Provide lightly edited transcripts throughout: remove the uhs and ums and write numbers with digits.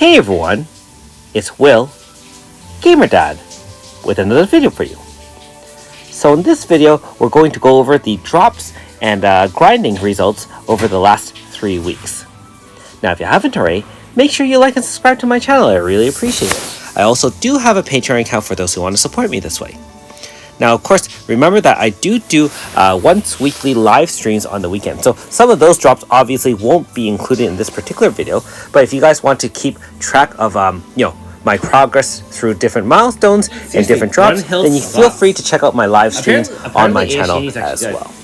Hey everyone, it's Will, Gamer Dad, with another video for you. So in this video, we're going to go over the drops and grinding results over the last 3 weeks. Now if you haven't already, make sure you like and subscribe to my channel, I really appreciate it. I also do have a Patreon account for those who want to support me this way. Now, of course, remember that I do once weekly live streams on the weekend. So some of those drops obviously won't be included in this particular video. But if you guys want to keep track of, my progress through different milestones and different drops, then you feel free to check out my live streams on my channel as well.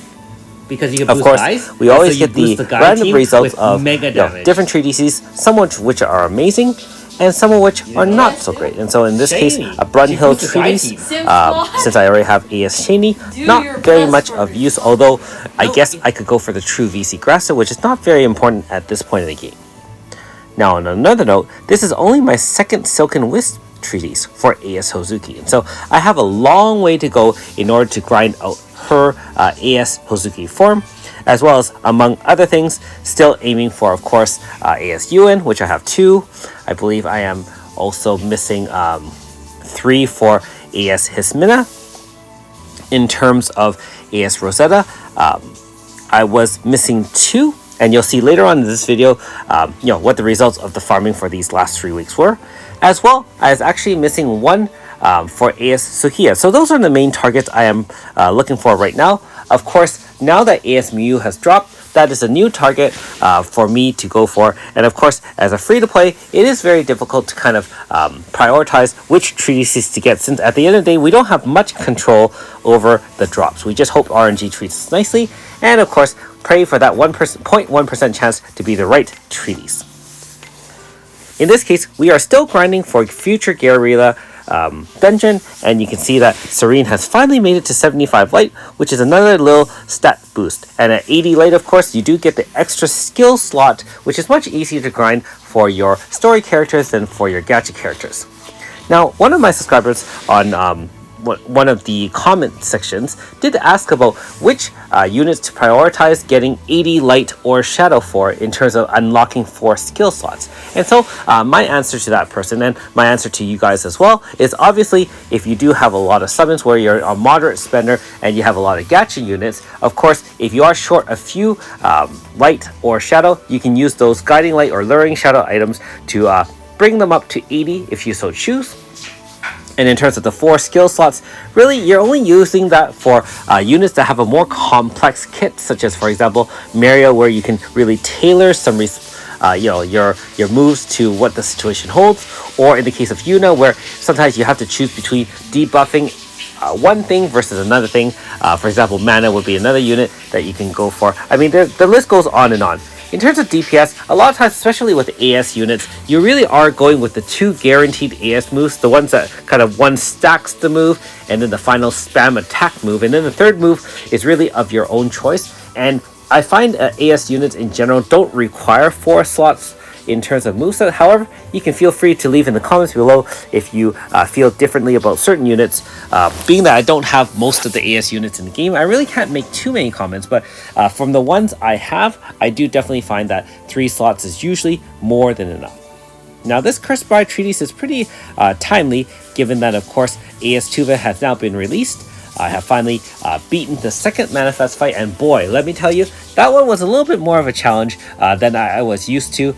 Because you can of course, we always get the random results of different treatises, some of which are amazing, and some of which are not so great. And so in this case, a Brunhild treatise, since I already have AS Shani, not very much of use, although I guess I could go for the true VC Grasta, which is not very important at this point in the game. Now on another note, this is only my second Silken Wisp treatise for AS Hozuki, and so I have a long way to go in order to grind out her AS Hozuki form, as well as, among other things, still aiming for, of course, AS Yuen, which I have 2. I believe I am also missing 3 for AS Hismina. In terms of AS Rosetta, I was missing 2, and you'll see later on in this video, what the results of the farming for these last 3 weeks were, as well as actually missing 1 for AS Sukiya. So those are the main targets I am looking for right now. Of course, now that AS Miyu has dropped, that is a new target for me to go for. And of course, as a free-to-play, it is very difficult to kind of prioritize which treatises to get, since at the end of the day, we don't have much control over the drops. We just hope RNG treats us nicely, and of course, pray for that 0.1% chance to be the right treatise. In this case, we are still grinding for future Garila dungeon, and you can see that Serene has finally made it to 75 light, which is another little stat boost. And at 80 light, of course, you do get the extra skill slot, which is much easier to grind for your story characters than for your gacha characters. Now, one of my subscribers on one of the comment sections did ask about which units to prioritize getting 80 light or shadow for in terms of unlocking 4 skill slots. And so my answer to that person, and my answer to you guys as well, is obviously if you do have a lot of summons where you're a moderate spender and you have a lot of gacha units, of course if you are short a few light or shadow, you can use those guiding light or luring shadow items to bring them up to 80 if you so choose. And in terms of the 4 skill slots, really you're only using that for units that have a more complex kit, such as, for example, Mario, where you can really tailor some your moves to what the situation holds, or in the case of Yuna, where sometimes you have to choose between debuffing one thing versus another thing. For example, Mana would be another unit that you can go for. I mean, the list goes on and on. In terms of DPS, a lot of times, especially with AS units, you really are going with the 2 guaranteed AS moves, the ones that kind of one stacks the move, and then the final spam attack move, and then the third move is really of your own choice. And I find AS units in general don't require 4 slots in terms of moveset. However, you can feel free to leave in the comments below if you feel differently about certain units. Being that I don't have most of the AS units in the game, I really can't make too many comments, but from the ones I have, I do definitely find that 3 slots is usually more than enough. Now this Cursed Bride treatise is pretty timely, given that of course AS Tuva has now been released. I have finally beaten the second Manifest fight, and boy, let me tell you, that one was a little bit more of a challenge than I was used to.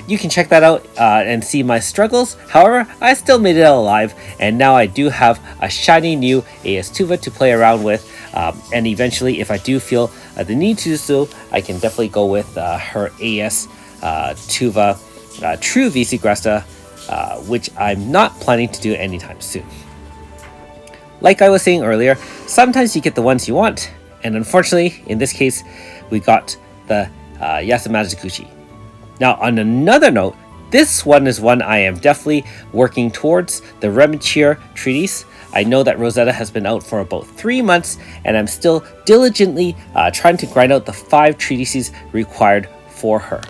You can check that out and see my struggles. However, I still made it out alive, and now I do have a shiny new AS Tuva to play around with, and eventually, if I do feel the need to do so, I can definitely go with her AS Tuva True VC Grasta, which I'm not planning to do anytime soon. Like I was saying earlier, sometimes you get the ones you want, and unfortunately, in this case, we got the Yasumazaki. Now, on another note, this one is one I am definitely working towards, the Remachir treatise. I know that Rosetta has been out for about 3 months, and I'm still diligently trying to grind out the 5 treatises required for her.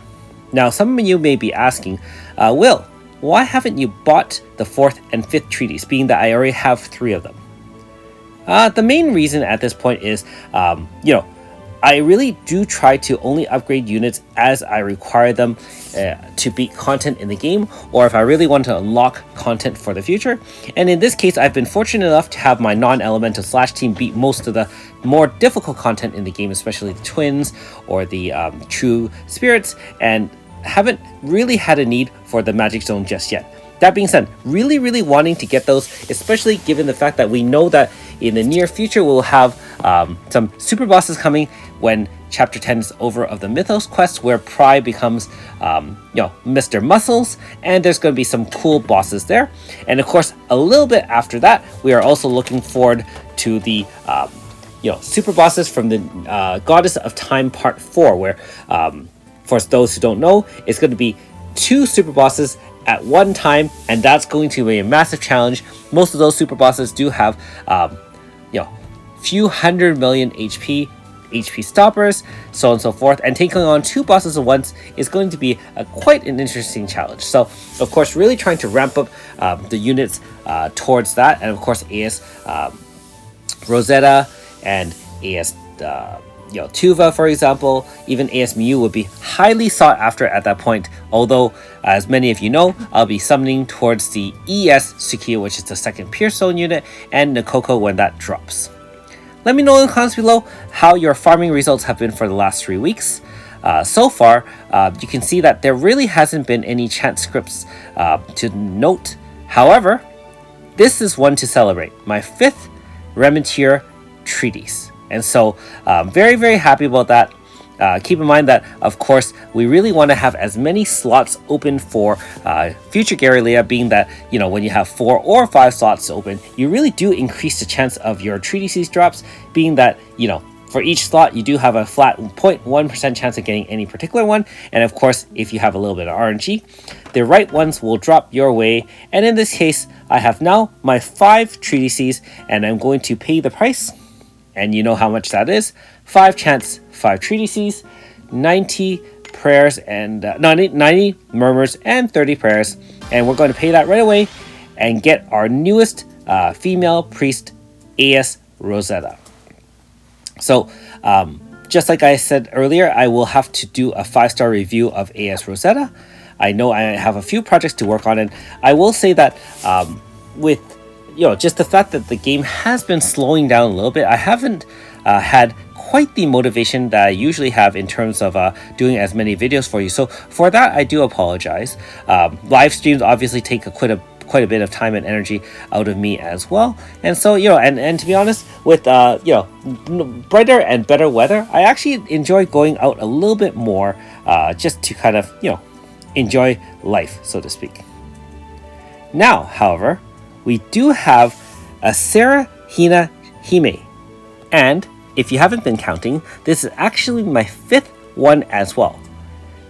Now, some of you may be asking, Will, why haven't you bought the 4th and 5th treatise, being that I already have 3 of them? The main reason at this point is, I really do try to only upgrade units as I require them to beat content in the game, or if I really want to unlock content for the future. And in this case, I've been fortunate enough to have my non-elemental Slash team beat most of the more difficult content in the game, especially the twins or the true spirits, and haven't really had a need for the magic zone just yet. That being said, really wanting to get those, especially given the fact that we know that in the near future we'll have some super bosses coming when chapter 10 is over of the Mythos quest, where Pry becomes Mr. Muscles, and there's going to be some cool bosses there. And of course, a little bit after that, we are also looking forward to the super bosses from the Goddess of Time Part 4, where for those who don't know, it's going to be 2 super bosses at one time, and that's going to be a massive challenge. Most of those super bosses do have few 100 million HP stoppers, so on and so forth, and taking on 2 bosses at once is going to be quite an interesting challenge. So of course, really trying to ramp up the units towards that, and of course AS Rosetta and AS Tuva, for example, even AS Miyu would be highly sought after at that point. Although, as many of you know, I'll be summoning towards the ES Sukiya, which is the second Pierce Zone unit, and Nakoko when that drops. Let me know in the comments below how your farming results have been for the last 3 weeks. So far, you can see that there really hasn't been any chance scripts to note. However, this is one to celebrate, my 5th Remetier Treatise. And so very happy about that. Keep in mind that, of course, we really want to have as many slots open for future Garrelia, being that, when you have 4 or 5 slots open, you really do increase the chance of your treatises drops, being that, for each slot, you do have a flat 0.1% chance of getting any particular one. And of course, if you have a little bit of RNG, the right ones will drop your way. And in this case, I have now my 5 treatises, and I'm going to pay the price. And you know how much that is. 5 chants, 5 treatises, 90 prayers, and 90 murmurs, and 30 prayers. And we're going to pay that right away and get our newest female priest, AS Rosetta. So, just like I said earlier, I will have to do a 5-star review of AS Rosetta. I know I have a few projects to work on, and I will say that with just the fact that the game has been slowing down a little bit, I haven't had quite the motivation that I usually have in terms of doing as many videos for you. So for that, I do apologize. Live streams obviously take quite a bit of time and energy out of me as well. And so, and to be honest, with brighter and better weather, I actually enjoy going out a little bit more just to kind of, enjoy life, so to speak. Now, however, we do have a Sarah Hina Hime, and if you haven't been counting, this is actually my 5th one as well.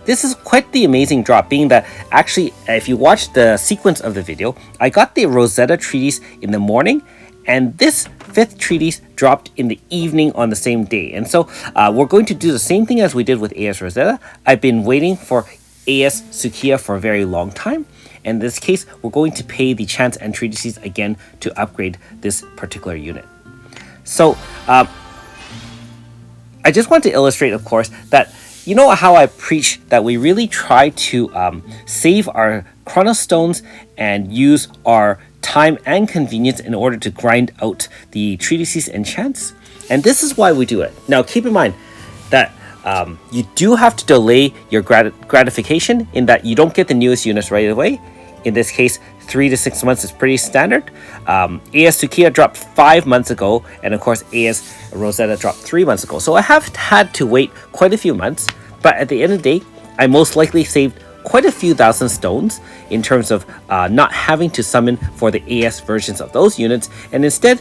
This is quite the amazing drop, being that actually, if you watch the sequence of the video, I got the Rosetta Treatise in the morning, and this 5th treatise dropped in the evening on the same day. And so we're going to do the same thing as we did with AS Rosetta. I've been waiting for AS Sukiya for a very long time. In this case, we're going to pay the chants and treatises again to upgrade this particular unit. So, I just want to illustrate, of course, that you know how I preach that we really try to save our Chronos Stones and use our time and convenience in order to grind out the treatises and chants? And this is why we do it. Now, keep in mind that you do have to delay your gratification in that you don't get the newest units right away. In this case, 3 to 6 months is pretty standard. AS Sukiya dropped 5 months ago, and of course AS Rosetta dropped 3 months ago. So I have had to wait quite a few months, but at the end of the day, I most likely saved quite a few thousand stones in terms of not having to summon for the AS versions of those units, and instead,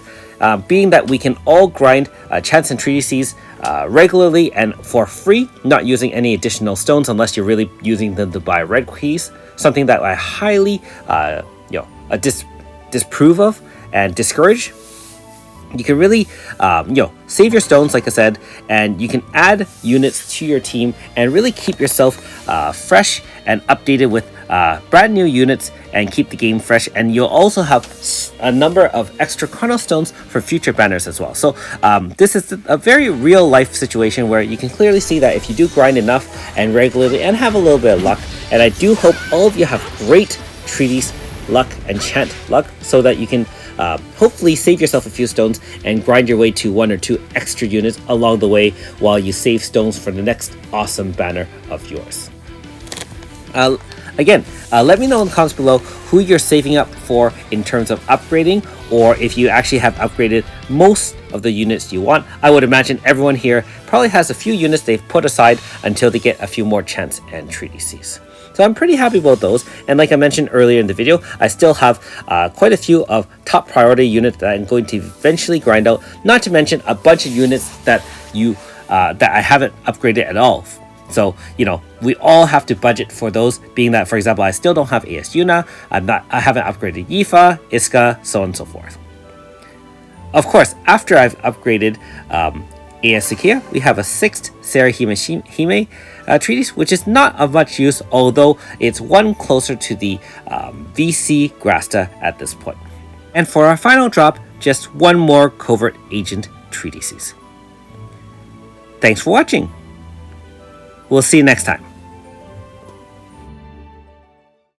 being that we can all grind chants and treatises regularly and for free, not using any additional stones unless you're really using them to buy red keys, something that I highly disapprove of and discourage. You can really save your stones, like I said, and you can add units to your team and really keep yourself fresh and updated with brand new units and keep the game fresh, and you'll also have a number of extra Chrono Stones for future banners as well. So this is a very real life situation where you can clearly see that if you do grind enough and regularly and have a little bit of luck, and I do hope all of you have great treaties luck and chant luck so that you can hopefully save yourself a few stones and grind your way to 1 or 2 extra units along the way while you save stones for the next awesome banner of yours. Again, let me know in the comments below who you're saving up for in terms of upgrading, or if you actually have upgraded most of the units you want. I would imagine everyone here probably has a few units they've put aside until they get a few more chants and treatises. So I'm pretty happy about those, and like I mentioned earlier in the video, I still have quite a few of top priority units that I'm going to eventually grind out, not to mention a bunch of units that I haven't upgraded at all. So, you know, we all have to budget for those, being that, for example, I still don't have AS Yuna, I haven't upgraded Yifa, Iska, so on and so forth. Of course, after I've upgraded AS Sakia, we have a 6th Sarahime treatise, which is not of much use, although it's one closer to the VC Grasta at this point. And for our final drop, just one more Covert Agent treatises. Thanks for watching. We'll see you next time.